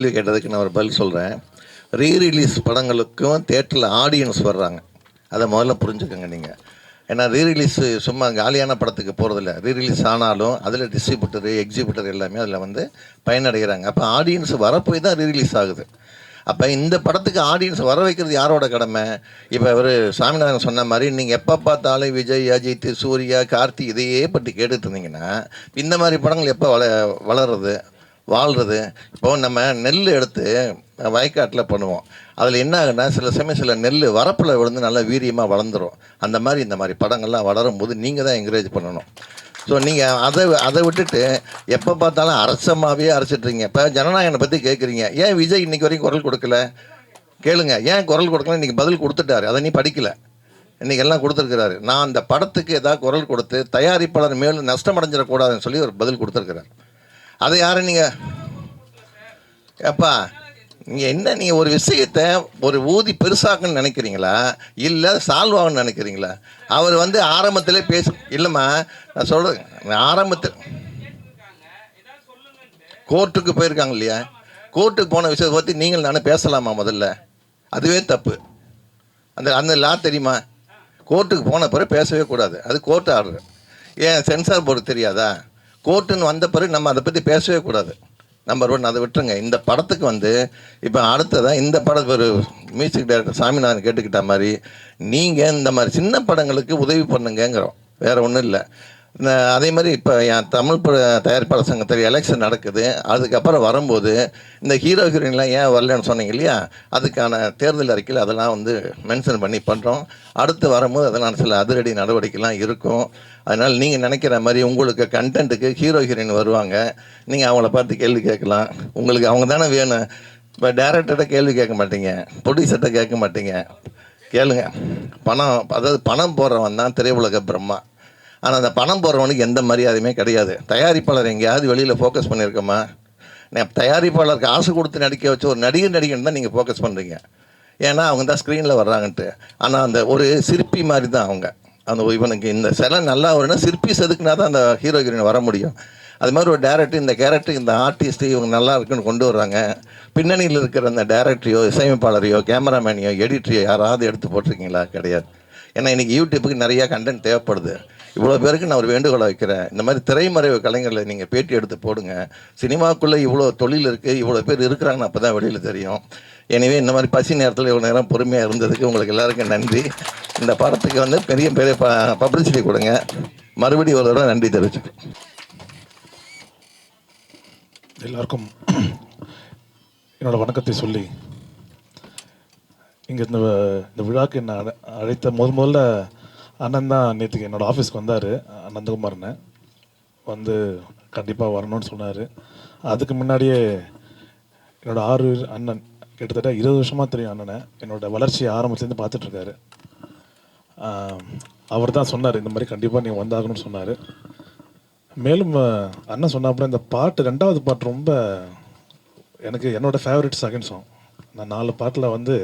கேள்வி கேட்டதுக்கு நான் ஒரு பதில் சொல்கிறேன். ரீரிலீஸ் படங்களுக்கும் தியேட்டரில் ஆடியன்ஸ் வர்றாங்க. அதை முதல்ல புரிஞ்சுக்கோங்க நீங்கள். ஏன்னா ரீரிலீஸு சும்மா காலியான படத்துக்கு போகிறதில்ல. ரீரிலீஸ் ஆனாலும் அதில் டிஸ்ட்ரிபியூட்டரு எக்ஸிபியூட்டர் எல்லாமே அதில் வந்து பயனடைகிறாங்க. அப்போ ஆடியன்ஸ் வரப்போய் தான் ரீரிலீஸ் ஆகுது. அப்போ இந்த படத்துக்கு ஆடியன்ஸ் வர வைக்கிறது யாரோட கடமை? இப்போ இவர் சாமிநாதன் சொன்ன மாதிரி நீங்கள் எப்போ பார்த்தாலும் விஜய், அஜித், சூர்யா, கார்த்தி இதையே பற்றி கேட்டுட்டு இருந்தீங்கன்னா இந்த மாதிரி படங்கள் எப்போ வளருது, வாழ்கிறது? இப்போது நம்ம நெல் எடுத்து வயக்காட்டில் பண்ணுவோம். அதில் என்ன ஆகுன்னா சில சமயம் சில நெல் வரப்பில் விழுந்து நல்லா வீரியமாக வளர்ந்துடும். அந்த மாதிரி இந்த மாதிரி படங்கள்லாம் வளரும் போது நீங்கள் தான் என்கரேஜ் பண்ணணும். ஸோ நீங்கள் அதை விட்டுட்டு எப்போ பார்த்தாலும் அரசமாகவே அரைச்சிட்றீங்க. இப்போ ஜனநாயகனை பற்றி கேட்குறீங்க. ஏன் விஜய் இன்றைக்கி வரைக்கும் குரல் கொடுக்கல? கேளுங்க, ஏன் குரல் கொடுக்கல? இன்றைக்கி பதில் கொடுத்துட்டாரு. அதை நீ படிக்கலை. இன்றைக்கி எல்லாம் கொடுத்துருக்கிறாரு. நான் அந்த படத்துக்கு ஏதாவது குரல் கொடுத்து தயாரிப்பாளர் மேலும் நஷ்டம் அடைஞ்சிடக்கூடாதுன்னு சொல்லி ஒரு பதில் கொடுத்துருக்குறாரு. அதை யாரும் நீங்கள் எப்பா நீங்கள் என்ன, நீங்கள் ஒரு விஷயத்தை ஒரு ஊதி பெருசாக்குன்னு நினைக்கிறீங்களா இல்லை சால்வாகன்னு நினைக்கிறீங்களா? அவர் வந்து ஆரம்பத்திலே இல்லைம்மா, நான் சொல்கிறேன், ஆரம்பத்தில் கோர்ட்டுக்கு போயிருக்காங்க இல்லையா? கோர்ட்டுக்கு போன விஷயத்தை பற்றி நீங்கள் நானே பேசலாமா? முதல்ல அதுவே தப்பு. அந்த அந்த லா தெரியுமா? கோர்ட்டுக்கு போன பிறகு பேசவே கூடாது. அது கோர்ட்டு ஆர்டர். ஏன் சென்சார் போர்டு தெரியாதா? கோர்ட்டுன்னு வந்த பிறகு நம்ம அதை பற்றி பேசவே கூடாது. நம்பர் 1 அதை விட்டுருங்க. இந்த படத்துக்கு வந்து இப்போ அடுத்ததான் இந்த படம் ஒரு மியூசிக் டைரக்டர் சாமிநாதன் கேட்டுக்கிட்ட மாதிரி நீங்கள் இந்த மாதிரி சின்ன படங்களுக்கு உதவி பண்ணுங்கிறோம், வேறு ஒன்றும் இல்லை. அதே மாதிரி இப்போ என் தமிழ் தயாரிப்பாளர் சங்கத்தில் எலெக்ஷன் நடக்குது. அதுக்கப்புறம் வரும்போது இந்த ஹீரோ ஹீரோயின்லாம் ஏன் வரலன்னு சொன்னீங்க இல்லையா? அதுக்கான தேர்தல் அறிக்கையில் அதெல்லாம் வந்து மென்ஷன் பண்ணி பண்ணுறோம். அடுத்து வரும்போது அதெல்லாம் சில அதிரடி நடவடிக்கைலாம் இருக்கும். அதனால் நீங்கள் நினைக்கிற மாதிரி உங்களுக்கு கண்டென்ட்டுக்கு ஹீரோ ஹீரோயின் வருவாங்க. நீங்கள் அவங்கள பார்த்து கேள்வி கேட்கலாம். உங்களுக்கு அவங்க தானே வேணும். இப்போ டேரக்டர்கிட்ட கேள்வி கேட்க மாட்டீங்க, ப்ரொடியூசர்கிட்ட கேட்க மாட்டீங்க. கேளுங்க. பணம், அதாவது பணம் போடுறவன் தான் திரையுலக பிரம்மா. ஆனால் அந்த பணம் போடுறவனுக்கு எந்த மரியாதையுமே கிடையாது. தயாரிப்பாளர் எங்கேயாவது வெளியில் ஃபோக்கஸ் பண்ணியிருக்கோமா? தயாரிப்பாளருக்கு ஆசை கொடுத்து நடிக்க வச்சு ஒரு நடிகன் தான் நீங்கள் ஃபோக்கஸ் பண்ணுறீங்க. ஏன்னா அவங்க தான் ஸ்க்ரீனில் வர்றாங்கன்ட்டு. ஆனால் அந்த ஒரு சிற்பி மாதிரி தான் அவங்க. அந்த இவனுக்கு இந்த சிலை நல்லா வரும்னா சிற்பி செதுக்குனா தான் அந்த ஹீரோ ஹீரோயின் வர முடியும். அது மாதிரி ஒரு டேரக்டர், இந்த கேரக்டர், இந்த ஆர்டிஸ்ட்டு இவங்க நல்லா இருக்குன்னு கொண்டு வர்றாங்க. பின்னணியில் இருக்கிற அந்த டேரக்டரையோ, இசையமைப்பாளரையோ, கேமராமேனையோ, எடிட்டரையோ யாராவது எடுத்து போட்டிருக்கீங்களா? கிடையாது. ஏன்னா இன்றைக்கி யூடியூப்புக்கு நிறையா கண்டென்ட் தேவைப்படுது. இவ்வளோ பேருக்கு நான் ஒரு வேண்டுகோளை வைக்கிறேன். இந்த மாதிரி திரைமறைவு கலைஞர்களை நீங்கள் பேட்டி எடுத்து போடுங்க. சினிமாக்குள்ளே இவ்வளோ தொழில் இருக்குது, இவ்வளோ பேர் இருக்கிறாங்கன்னு அப்போ தான் வெளியில் தெரியும். எனவே இந்த மாதிரி பசி நேரத்தில் இவ்வளோ நேரம் பொறுமையாக இருந்ததுக்கு உங்களுக்கு எல்லாருக்கும் நன்றி. இந்த படத்துக்கு வந்து பெரிய பெரிய பப்ளிசிட்டி கொடுங்க. மறுபடியும் ஒரு தடவை நன்றி தெரிவிச்சுக்கேன். எல்லாருக்கும் என்னோடய வணக்கத்தை சொல்லி இங்கே இந்த விழாவுக்கு என்ன அழைத்த முதல்ல அண்ணன் தான் நேற்றுக்கு என்னோடய ஆஃபீஸ்க்கு வந்தார். நந்தகுமார்னு வந்து கண்டிப்பாக வரணும்னு சொன்னார். அதுக்கு முன்னாடியே என்னோடய 6 அண்ணன், கிட்டத்தட்ட 20 வருஷமாக தெரியும் அண்ணனை. என்னோடய வளர்ச்சியை ஆரம்பத்துலேருந்து பார்த்துட்ருக்காரு. அவர் தான் சொன்னார், இந்த மாதிரி கண்டிப்பாக நீங்கள் வந்தாகணும்னு சொன்னார். மேலும் அண்ணன் சொன்னாப்புல இந்த பாட்டு 2வது பாட்டு ரொம்ப எனக்கு என்னோடய ஃபேவரட் செகண்ட் சாங். நான் 4 பாட்டில் வந்து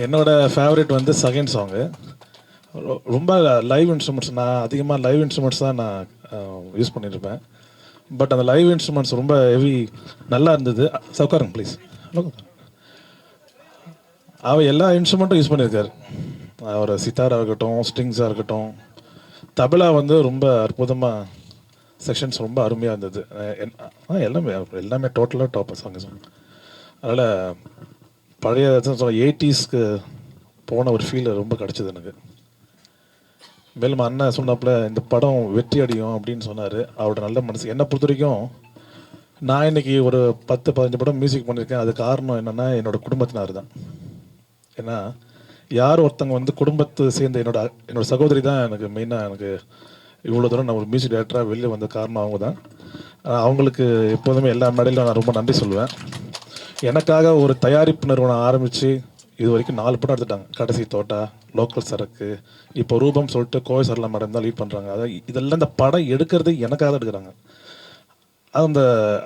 என்னோடய ஃபேவரட் வந்து செகண்ட் சாங்கு. ரொம்ப லைவ் இன்ஸ்ட்ருமெண்ட்ஸ், நான் அதிகமாக லைவ் இன்ஸ்ட்ருமெண்ட்ஸ் தான் நான் யூஸ் பண்ணியிருப்பேன். பட் அந்த லைவ் இன்ஸ்ட்ருமெண்ட்ஸ் ரொம்ப ஹெவி நல்லா இருந்தது. உட்காருங்க ப்ளீஸ். அவர் எல்லா இன்ஸ்ட்ருமெண்ட்டும் யூஸ் பண்ணியிருக்காரு. அவர் சித்தாராக இருக்கட்டும், ஸ்ட்ரிங்ஸாக இருக்கட்டும், தபலா வந்து ரொம்ப அற்புதமாக செக்ஷன்ஸ் ரொம்ப அருமையாக இருந்தது. எல்லாமே டோட்டலாக டாப் சாங்ஸ். அதனால் பழைய 80ஸ்க்கு போன ஒரு ஃபீல் ரொம்ப கிடச்சிது எனக்கு. மேலும் அண்ணன் சொன்னாப்புல இந்த படம் வெற்றி அடையும் அப்படின்னு சொன்னார். அவரோட நல்ல மனசு. என்னை பொறுத்த வரைக்கும் நான் இன்றைக்கி ஒரு 10-15 படம் மியூசிக் பண்ணியிருக்கேன். அது காரணம் என்னென்னா என்னோடய குடும்பத்தினார் தான். ஏன்னா யார் ஒருத்தங்க வந்து குடும்பத்தை சேர்ந்த என்னோடய சகோதரி தான் எனக்கு மெயினாக எனக்கு இவ்வளோ தூரம் நான் ஒரு மியூசிக் டைரக்டராக வெளியே வந்த காரணம் அவங்க தான். அவங்களுக்கு எப்போதுமே எல்லா மேடையிலும் நான் ரொம்ப நன்றி சொல்லுவேன். எனக்காக ஒரு தயாரிப்பு நிறுவனம் ஆரம்பித்து இது வரைக்கும் 4 படம் எடுத்துட்டாங்க. கடைசி தோட்டா, லோக்கல் சரக்கு, இப்போ ரூபம் சொல்லிட்டு கோவை சரளா மேடம் தான் லீட் பண்ணுறாங்க. அதாவது இதெல்லாம் இந்த படம் எடுக்கிறது எனக்காக தான் எடுக்கிறாங்க. அந்த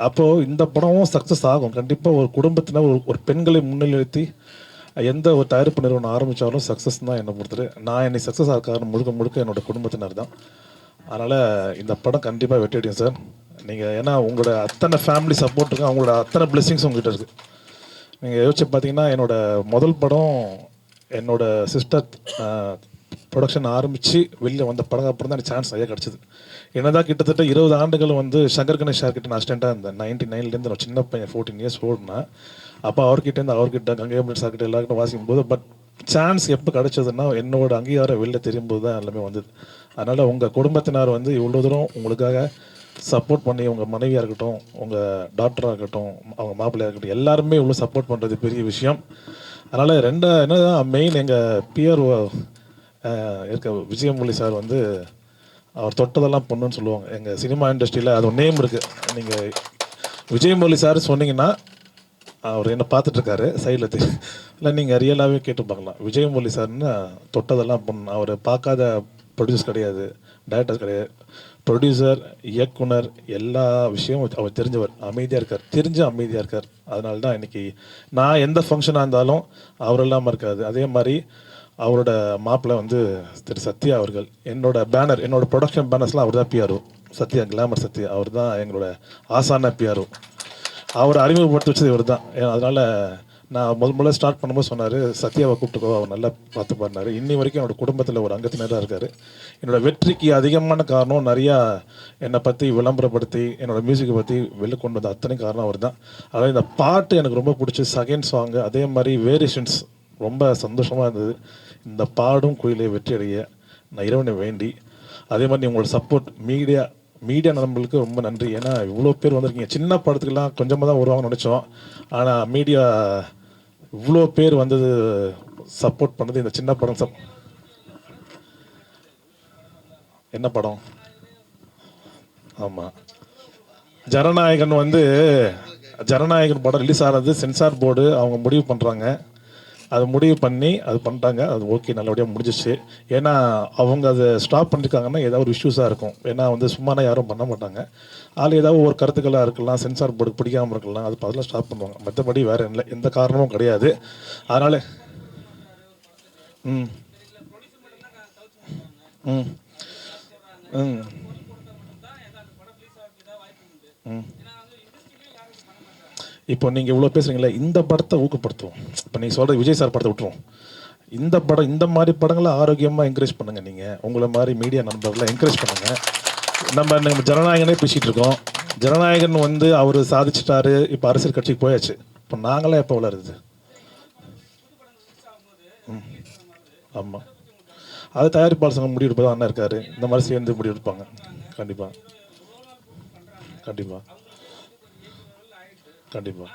அப்போது இந்த படமும் சக்ஸஸ் ஆகும் கண்டிப்பாக. ஒரு குடும்பத்தினர் ஒரு பெண்களை முன்னிலைத்தி எந்த ஒரு தயாரிப்பு நிறுவனம் ஆரம்பித்தாலும் சக்ஸஸ் தான் என்னை பொறுத்தது. நான் என்னை சக்ஸஸ் ஆக காரணம் முழுக்க என்னோடய குடும்பத்தினர் தான். அதனால் இந்த படம் கண்டிப்பாக வெற்றி அடையும் சார். நீங்கள் ஏன்னா உங்களோட அத்தனை ஃபேமிலி சப்போர்ட் இருக்கு, அவங்களோட அத்தனை பிளெஸிங்ஸ் உங்ககிட்ட இருக்குது. நீங்கள் யோசிச்சு பார்த்தீங்கன்னா என்னோட முதல் படம் என்னோட சிஸ்டர் ப்ரொடக்ஷன் ஆரம்பித்து வெளியில் வந்த படம் அப்புறம் தான் எனக்கு சான்ஸ் நிறையா கிடச்சிது. என்னதான் கிட்டத்தட்ட 20 ஆண்டுகள் வந்து சங்கர் கணேஷ் சார் கிட்ட நான் அசிஸ்டண்ட்டாக இருந்தேன். 99லேருந்து நான் சின்ன பையன் 14 இயர்ஸ் ஓடுனா. அப்போ அவர்கிட்டேருந்து அவர்கிட்ட கங்கை அமரன் சார்கிட்ட எல்லாருக்கிட்ட வாசிக்கும் போது பட் சான்ஸ் எப்போ கிடச்சதுன்னா என்னோட அங்கீகாரம் வெளில தெரியும்போது தான் எல்லாமே வந்தது. அதனால் உங்கள் குடும்பத்தினர் வந்து இவ்வளோ தூரம் உங்களுக்காக சப்போர்ட் பண்ணி, உங்கள் மனைவியாக இருக்கட்டும், உங்கள் டாக்டராக இருக்கட்டும், அவங்க மாப்பிள்ளையாக இருக்கட்டும், எல்லாருமே இவ்வளோ சப்போர்ட் பண்ணுறது பெரிய விஷயம். அதனால் என்னதான் மெயின் எங்கள் பிஆர் இருக்க விஜயமுரளி சார் வந்து அவர் தொட்டதெல்லாம் பொண்ணுன்னு சொல்லுவாங்க எங்கள் சினிமா இண்டஸ்ட்ரியில். அது ஒரு நேம் இருக்குது. நீங்கள் விஜயமுரளி சார் சொன்னீங்கன்னா அவர் என்ன பார்த்துட்ருக்காரு சைடில் இல்லை, நீங்கள் ரியலாகவே கேட்டு பார்க்கலாம். விஜயமுரளி சார்னு தொட்டதெல்லாம் பொண்ணு. அவர் பார்க்காத ப்ரொடியூசர் கிடையாது, டைரக்டர் கிடையாது, ப்ரொடியூசர், இயக்குனர், எல்லா விஷயமும் அவர் தெரிஞ்சவர். அமைதியாக இருக்கார், அமைதியாக இருக்கார். அதனால தான் இன்றைக்கி நான் எந்த ஃபங்க்ஷனாக இருந்தாலும் அவர் இல்லாமல் இருக்காது. அதே மாதிரி அவரோட மாப்பிள்ளை வந்து திரு சத்யா அவர்கள். என்னோட பேனர், என்னோட ப்ரொடக்ஷன் பேனர்ஸ்லாம் அவர் தான் பிஆர்ஓ. சத்யா, கிளாமர் சத்யா, அவர் தான் எங்களோட ஆசான பிஆர்ஓ. அவரை அறிமுகப்படுத்தி வச்சது இவர் தான். அதனால் நான் முதல்ல ஸ்டார்ட் பண்ணும்போது சொன்னார், சத்யாவை கூப்பிட்டுக்கோ, அவர் நல்லா பார்த்து பாடினார். இன்னி வரைக்கும் என்னோடய குடும்பத்தில் ஒரு அங்கத்தினராக இருக்கார். என்னோடய வெற்றிக்கு அதிகமான காரணம் நிறையா என்னை பற்றி விளம்பரப்படுத்தி என்னோடய மியூசிக்கை பற்றி வெளில கொண்டு வந்த அத்தனை காரணம் அவர் தான். அதாவது இந்த பாட்டு எனக்கு ரொம்ப பிடிச்சி, செகண்ட் சாங்கு, அதே மாதிரி வேரியேஷன்ஸ் ரொம்ப சந்தோஷமாக இருந்தது. இந்த பாடும் குயிலை வெற்றி அடைய நான் இறைவனை வேண்டி, அதே மாதிரி உங்களோட சப்போர்ட் மீடியா நண்பர்களுக்கு ரொம்ப நன்றி. ஏன்னா இவ்வளோ பேர் வந்திருக்கீங்க. சின்ன படத்துக்கெல்லாம் கொஞ்சமாக தான் வருவாங்கன்னு நினச்சோம். ஆனால் மீடியா இவ்வளோ பேர் வந்தது, சப்போர்ட் பண்ணது. இந்த சின்ன படம் என்ன படம்? ஆமாம், ஜனநாயகன் ஜனநாயகன் படம் ரிலீஸ் ஆகிறது சென்சார் போர்டு அவங்க முடிவு பண்ணுறாங்க. அது முடிவு பண்ணி அது பண்ணிட்டாங்க. அது ஓகே, நல்லபடியாக முடிஞ்சிச்சு. ஏன்னா அவங்க அதை ஸ்டாப் பண்ணியிருக்காங்கன்னா ஏதாவது ஒரு இஷ்யூஸாக இருக்கும். ஏன்னா சும்மானா யாரும் பண்ண மாட்டாங்க. அதில் ஏதாவது ஒரு கருத்துக்களாக இருக்கலாம், சென்சார் போர்டு பிடிக்காமல் இருக்கலாம், அது அதெல்லாம் ஸ்டாப் பண்ணுவாங்க. மற்றபடி வேறு இல்லை, எந்த காரணமும் கிடையாது. அதனால் ம் ம் ம் ம் இப்போ நீங்கள் இவ்வளோ பேசுகிறீங்களே, இந்த படத்தை ஊக்கப்படுத்துவோம். இப்போ நீங்கள் சொல்கிற விஜய் சார் படத்தை விட்டுருவோம். இந்த படம், இந்த மாதிரி படங்களை ஆரோக்கியமாக என்கரேஜ் பண்ணுங்கள். நீங்கள் உங்களை மாதிரி மீடியா நண்பர்களை என்கரேஜ் பண்ணுங்கள். நம்ம ஜனநாயகனே பேசிகிட்டு இருக்கோம். ஜனநாயகன் அவர் சாதிச்சிட்டாரு, இப்போ அரசியல் கட்சிக்கு போயாச்சு. இப்போ நாங்களாம் எப்போ வளருது? ஆமாம், அது தயாரிப்பாளர் சங்கம் முடிவு எடுப்பதாக அண்ணன் இருக்கார். இந்த மாதிரி சேர்ந்து முடிவு எடுப்பாங்க. கண்டிப்பாக கண்டிப்பாக கண்டிப்பாக.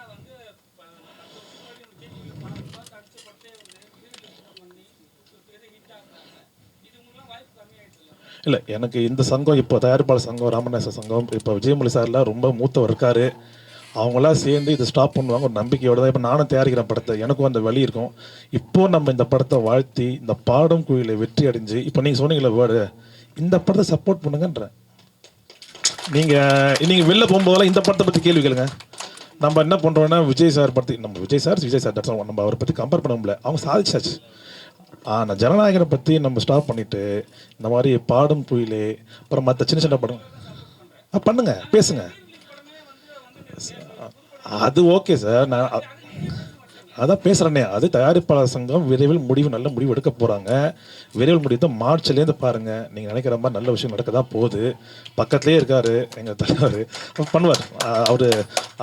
இல்லை, எனக்கு இந்த சங்கம், இப்போ தயாரிப்பாளர் சங்கம், ராமநாச சங்கம், இப்போ விஜயமுரளி சார்லாம் ரொம்ப மூத்தவர் இருக்கார். அவங்களாம் சேர்ந்து இதை ஸ்டாப் பண்ணுவாங்க ஒரு நம்பிக்கையோடு தான். இப்போ நானும் தயாரிக்கிறேன் படத்தை, எனக்கும் அந்த வழி இருக்கும். இப்போது நம்ம இந்த படத்தை வாழ்த்தி, இந்த பாடும் குயிலை வெற்றி அடைஞ்சு, இப்போ நீங்கள் சொன்னீங்களே வேர்டு, இந்த படத்தை சப்போர்ட் பண்ணுங்கன்றேன். நீங்கள் வெளில போகும்போதெல்லாம் இந்த படத்தை பற்றி கேள்வி கேளுங்க. நம்ம என்ன பண்ணுறோன்னா, விஜய் சார் பற்றி, நம்ம விஜய் சார் நம்ம அவரை பற்றி கம்பேர் பண்ண முடியல, அவங்க சாதிச்சாச்சு. ஆனால் ஜனநாயகனை பற்றி நம்ம ஸ்டாப் பண்ணிவிட்டு இந்த மாதிரி பாடும் குயிலே, அப்புறம் மற்ற சின்ன சின்ன படம் பண்ணுங்க, பேசுங்க. அது ஓகே சார், நான் அதான் பேசுகிறேன்னே. அது தயாரிப்பாளர் சங்கம் விரைவில் நல்ல முடிவு எடுக்க போகிறாங்க. விரைவில் முடிவு மார்ச்லேருந்து பாருங்கள். நீங்கள் நினைக்கிற மாதிரி நல்ல விஷயம் நடக்க தான் போகுது. பக்கத்துலேயே இருக்கார் எங்கள் தலைவர், பண்ணுவார்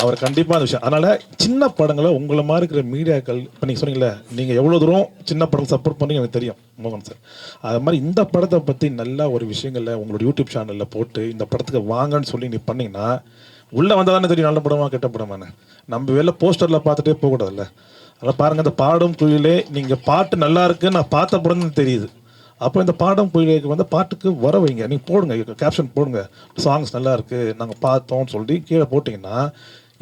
அவர் கண்டிப்பாக அந்த விஷயம். அதனால் சின்ன படங்களை உங்களை மாதிரி இருக்கிற மீடியாக்கள், இப்போ நீங்கள் சொன்னீங்களே, நீங்கள் எவ்வளோ தூரம் சின்ன படம் சப்போர்ட் பண்ணி எனக்கு தெரியும் மோகன் சார். அது மாதிரி இந்த படத்தை பற்றி நல்ல ஒரு விஷயங்களில் உங்களோட யூடியூப் சேனலில் போட்டு இந்த படத்துக்கு வாங்கன்னு சொல்லி நீ பண்ணிங்கன்னா, உள்ளே வந்தால் தானே தெரியும் நல்ல படமா கெட்ட படமானு. நம்ம வெளில போஸ்டரில் பார்த்துட்டே போகக்கூடாதுல்ல. அதனால் பாருங்கள், இந்த பாடும் குயிலே நீங்கள் பாட்டு நல்லா இருக்குன்னு நான் பார்த்த படம்னு தெரியுது. அப்போ இந்த பாடும் குயிலுக்கு பாட்டுக்கு வர வைங்க. நீங்கள் போடுங்க, கேப்ஷன் போடுங்க, சாங்ஸ் நல்லா இருக்குது நாங்கள் பார்த்தோம்னு சொல்லி கீழே போட்டிங்கன்னா,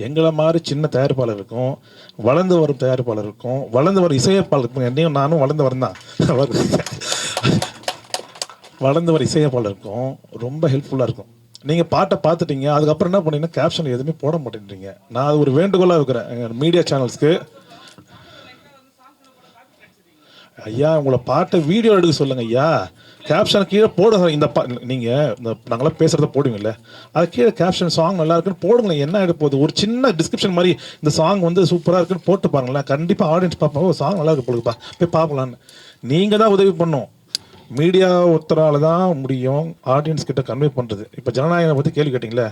எங்களை மாதிரி சின்ன தயாரிப்பாளருக்கும், வளர்ந்து வரும் தயாரிப்பாளருக்கும், வளர்ந்து வரும் இசையமைப்பாளருக்கும், என்னையும் நானும் வளர்ந்து வரேன் தான், வளர்ந்து வர இசையமைப்பாளருக்கும் ரொம்ப ஹெல்ப்ஃபுல்லாக இருக்கும். நீங்கள் பாட்டை பார்த்துட்டீங்க, அதுக்கப்புறம் என்ன பண்ணீங்கன்னா கேப்ஷன் எதுவுமே போட மாட்டேன்றீங்க. நான் அது ஒரு வேண்டுகோளாக இருக்கிறேன் எங்கள் மீடியா சேனல்ஸ்க்கு. ஐயா, உங்களை பாட்டை வீடியோ எடுக்க சொல்லுங்க ஐயா. கேப்ஷன் கீழே போடுங்க. நீங்கள் இந்த நாங்களாம் பேசுகிறத போடுவீங்கல்ல, அது கீழே கேப்ஷன் சாங் நல்லா இருக்குன்னு போடுங்களேன். என்ன ஆகிட போகுது? ஒரு சின்ன டிஸ்கிரிப்ஷன் மாதிரி இந்த சாங் வந்து சூப்பராக இருக்குன்னு போட்டு பாருங்களேன். கண்டிப்பாக ஆடியன்ஸ் பார்ப்பாங்க, சாங் நல்லா இருக்கு போடுப்பா, போய் பார்க்கலான்னு. நீங்கள் தான் உதவி பண்ணும். மீடியா ஒருத்தரால் தான் முடியும் ஆடியன்ஸ் கிட்ட கன்வே பண்ணுறது. இப்போ ஜனநாயகம் பற்றி கேள்வி கேட்டிங்களே,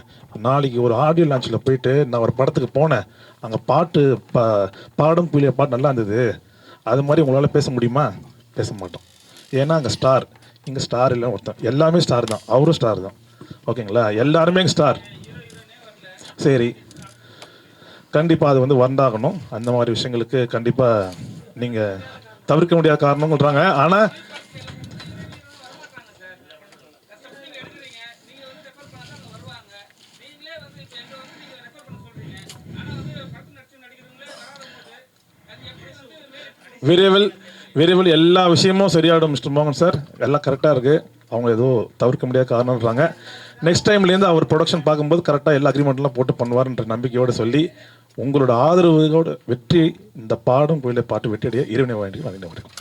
நாளைக்கு ஒரு ஆடியோ லான்ச்சில் போயிட்டு நான் ஒரு படத்துக்கு போனேன், அங்கே பாட்டு பாடும் புள்ளிய பாட்டு நல்லா இருந்தது, அது மாதிரி உங்களால் பேச முடியுமா? பேச மாட்டோம். ஏன்னா அங்கே ஸ்டார், இங்கே ஸ்டார் இல்லை ஒருத்தன். எல்லாமே ஸ்டார் தான், அவரும் ஸ்டார் தான். ஓகேங்களா? எல்லாருமே ஸ்டார். சரி, கண்டிப்பாக அது வந்து வந்தாகணும். அந்த மாதிரி விஷயங்களுக்கு கண்டிப்பாக நீங்கள் தவிர்க்க முடியாத காரணங்கள்ன்றாங்க. ஆனால் விரைவில் எல்லா விஷயமும் சரியாயிடும் மிஸ்டர் மோகன் சார். எல்லாம் கரெக்டாக இருக்குது. அவங்க ஏதோ தவிர்க்க முடியாத காரணம்ன்றாங்க. நெக்ஸ்ட் டைம்லேருந்து அவர் ப்ரொடக்ஷன் பார்க்கும்போது கரெக்டாக எல்லா அக்ரிமெண்ட்லாம் போட்டு பண்ணுவார்ன்ற நம்பிக்கையோடு சொல்லி, உங்களோட ஆதரவோட வெற்றி, இந்த பாடும் கோயிலை பாட்டு வெற்றியடைய இறைவனை வேண்டி வணக்கம்.